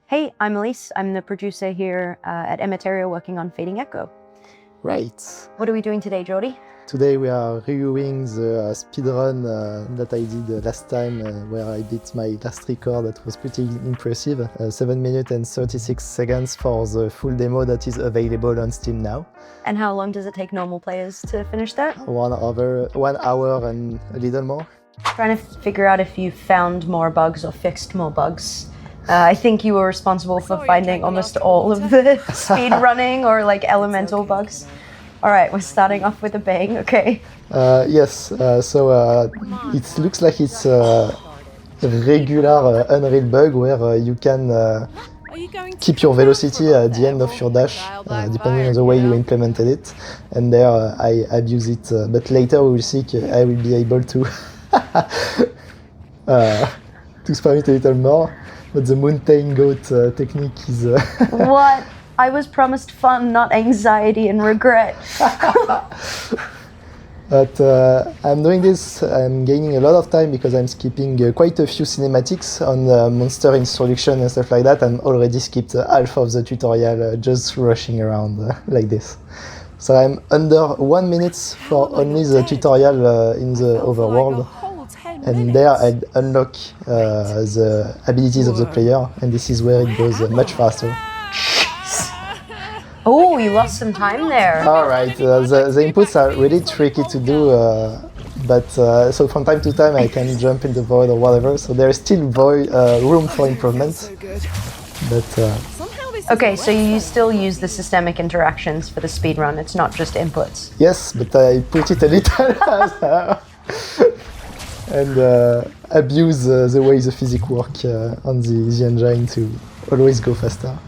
Hey, I'm Elise. I'm the producer here at Emiteria working on Fading Echo. Right. What are we doing today, Jordy? Today we are reviewing the speedrun that I did last time where I beat my last record. That was pretty impressive. 7 minutes and 36 seconds for the full demo that is available on Steam now. And how long does it take normal players to finish that? 1 hour and a little more. Trying to figure out if you found more bugs or fixed more bugs. I think you were responsible for finding almost all of the speed running or like elemental bugs. All right, we're starting off with a bang, okay? Yes, so it looks like it's a regular Unreal bug where you can keep your velocity at the end of your dash, depending on the way you implemented it. And there I abuse it, but later we will see I will be able to spam it a little more. But the mountain goat technique is... What? I was promised fun, not anxiety and regret. But I'm doing this, I'm gaining a lot of time because I'm skipping quite a few cinematics on monster introduction and stuff like that. I'm already skipped half of the tutorial just rushing around like this. So I'm under 1 minute for only the tutorial in the overworld. And there I unlock the abilities of the player, and this is where it goes much faster. Oh, you lost some time there. Alright, the inputs are really tricky to do, but so from time to time I can jump in the void or whatever, so there is still room for improvement. But okay, so you still use the systemic interactions for the speedrun, it's not just inputs. yes, but I put it a little and abuse the way the physics work on the engine to always go faster.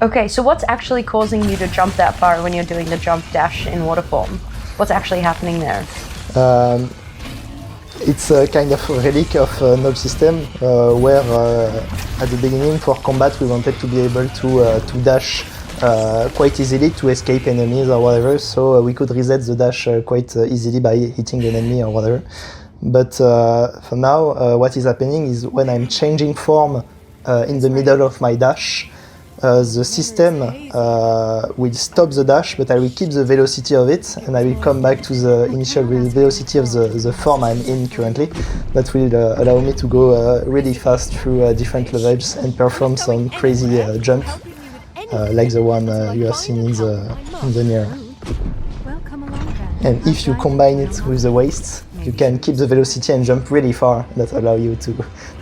Okay, so what's actually causing you to jump that far when you're doing the jump dash in water form? What's actually happening there? It's a kind of relic of Nob system where at the beginning for combat we wanted to be able to dash quite easily to escape enemies or whatever, so we could reset the dash quite easily by hitting an enemy or whatever. But for now, what is happening is when I'm changing form in the middle of my dash, the system will stop the dash, but I will keep the velocity of it, and I will come back to the initial velocity of the form I'm in currently. That will allow me to go really fast through different levels and perform some crazy jump, like the one you have seen in the mirror. And if you combine it with the waist, you can keep the velocity and jump really far. That allow you to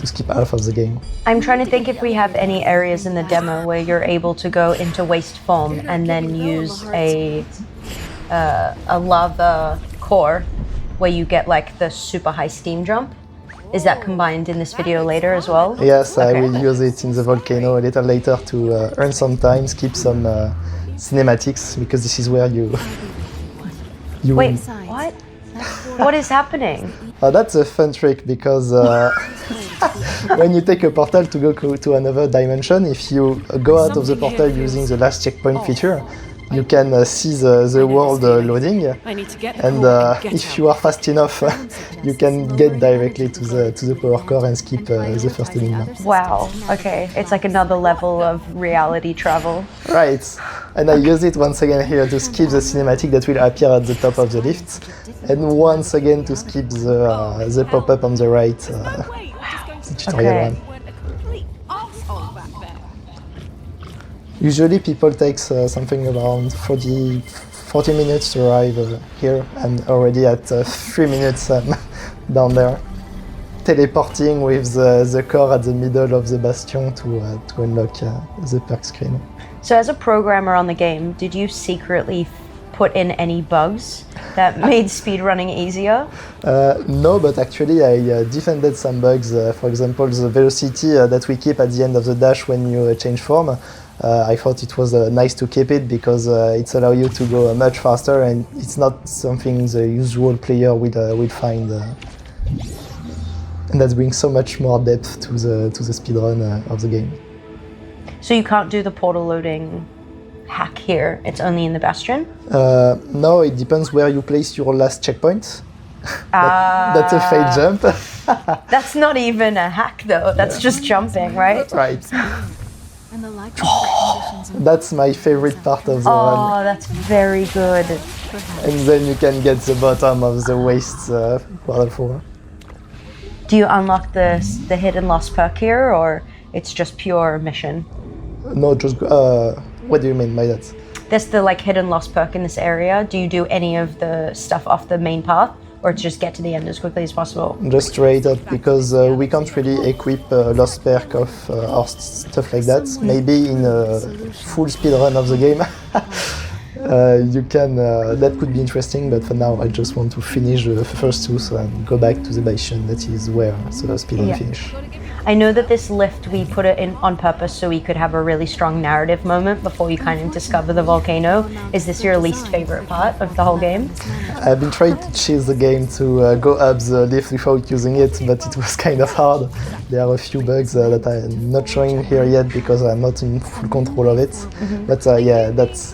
skip half of the game. I'm trying to think if we have any areas in the demo where you're able to go into waste form and then use a lava core where you get like the super high steam jump. Is that combined in this video later as well? Yes, okay. I will use it in the volcano a little later to earn some time, skip some cinematics, because this is where you Wait, what? What is happening? That's a fun trick because when you take a portal to go to another dimension, if you go out of the portal using the last checkpoint feature, you can see the world loading, and if you are fast enough, you can get directly to the power core and skip the first enigma. Wow, okay, it's like another level of reality travel. Right, and I use it once again here to skip the cinematic that will appear at the top of the lift, and once again to skip the pop-up on the right, the tutorial one. Usually people take something around 40 minutes to arrive here, and already at 3 minutes down there, teleporting with the core at the middle of the bastion to unlock the perk screen. So as a programmer on the game, did you secretly put in any bugs that made speedrunning easier? No, but actually I defended some bugs. For example, the velocity that we keep at the end of the dash when you change form. I thought it was nice to keep it because it allows you to go much faster, and it's not something the usual player will find. And that brings so much more depth to the speedrun of the game. So you can't do the portal loading hack here, it's only in the bastion? No, it depends where you place your last checkpoint. That's a failed jump. That's not even a hack though, that's just jumping, right? Right. And the conditions in That's my favorite part of the run. Oh, that's very good. And then you can get the bottom of the waist waterfall. Do you unlock the hidden lost perk here, or it's just pure mission? No, just what do you mean by that? There's the like hidden lost perk in this area. Do you do any of the stuff off the main path, or just get to the end as quickly as possible? Just straight up, because we can't really equip lost perk of or stuff like that. Maybe in a full speedrun of the game, you can. That could be interesting, but for now, I just want to finish the first two and go back to the Bastion. That is where the speedrun finish. I know that this lift, we put it in on purpose so we could have a really strong narrative moment before you kind of discover the volcano. Is this your least favorite part of the whole game? I've been trying to cheese the game to go up the lift without using it, but it was kind of hard. There are a few bugs that I'm not showing here yet because I'm not in full control of it. But yeah, that's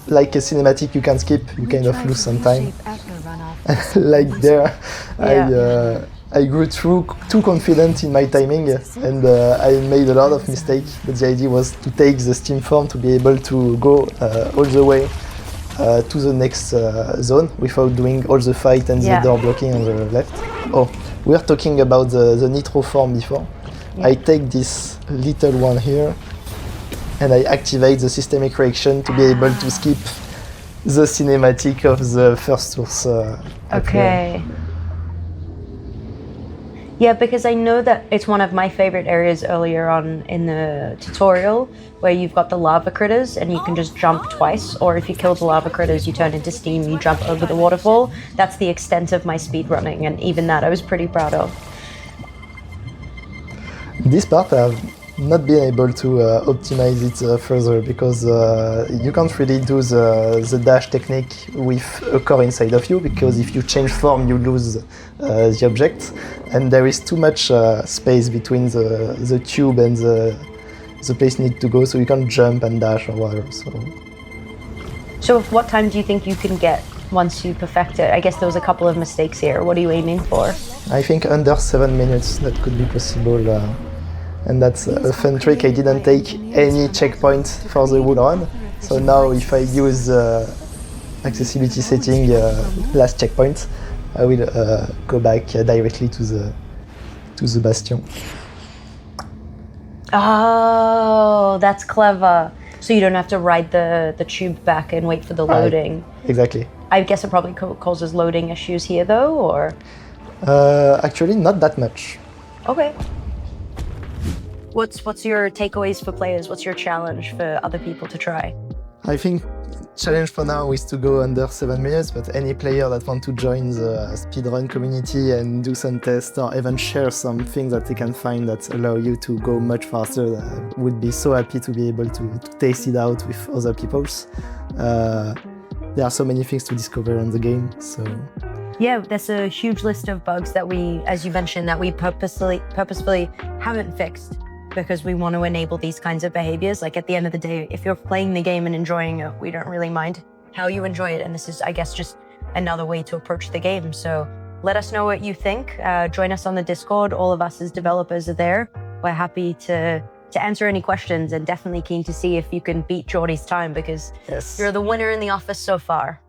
like a cinematic you can skip, you kind of lose some time. Like there, I grew too confident in my timing, and I made a lot of mistakes. But the idea was to take the steam form to be able to go all the way to the next zone without doing all the fight and the door blocking on the left. Oh, we were talking about the nitro form before. I take this little one here, and I activate the systemic reaction to be able to skip the cinematic of the first source. Okay. Yeah, because I know that it's one of my favorite areas earlier on in the tutorial where you've got the lava critters and you can just jump twice, or if you kill the lava critters, you turn into steam, you jump over the waterfall. That's the extent of my speedrunning, and even that I was pretty proud of. This part I've not been able to optimize it further because you can't really do the dash technique with a core inside of you, because if you change form you lose the object, and there is too much space between the tube and the place you need to go, so you can't jump and dash or whatever. So what time do you think you can get once you perfect it? I guess there was a couple of mistakes here. What are you aiming for? I think under 7 minutes that could be possible. And that's a fun trick. I didn't take any checkpoint for the whole run, so now if I use the accessibility setting last checkpoint, I will go back directly to the Bastion. Oh, that's clever. So you don't have to ride the tube back and wait for the loading. Exactly. I guess it probably causes loading issues here though, or? Actually, not that much. Okay. What's your takeaways for players? What's your challenge for other people to try? I think challenge for now is to go under 7 minutes, but any player that want to join the speedrun community and do some tests or even share some things that they can find that allow you to go much faster would be so happy to be able to taste it out with other people's. There are so many things to discover in the game, so... Yeah, there's a huge list of bugs that we, as you mentioned, that we purposefully haven't fixed, because we want to enable these kinds of behaviors. Like at the end of the day, if you're playing the game and enjoying it, we don't really mind how you enjoy it. And this is, I guess, just another way to approach the game. So let us know what you think. Join us on the Discord. All of us as developers are there. We're happy to answer any questions, and definitely keen to see if you can beat Jordy's time, because you're the winner in the office so far.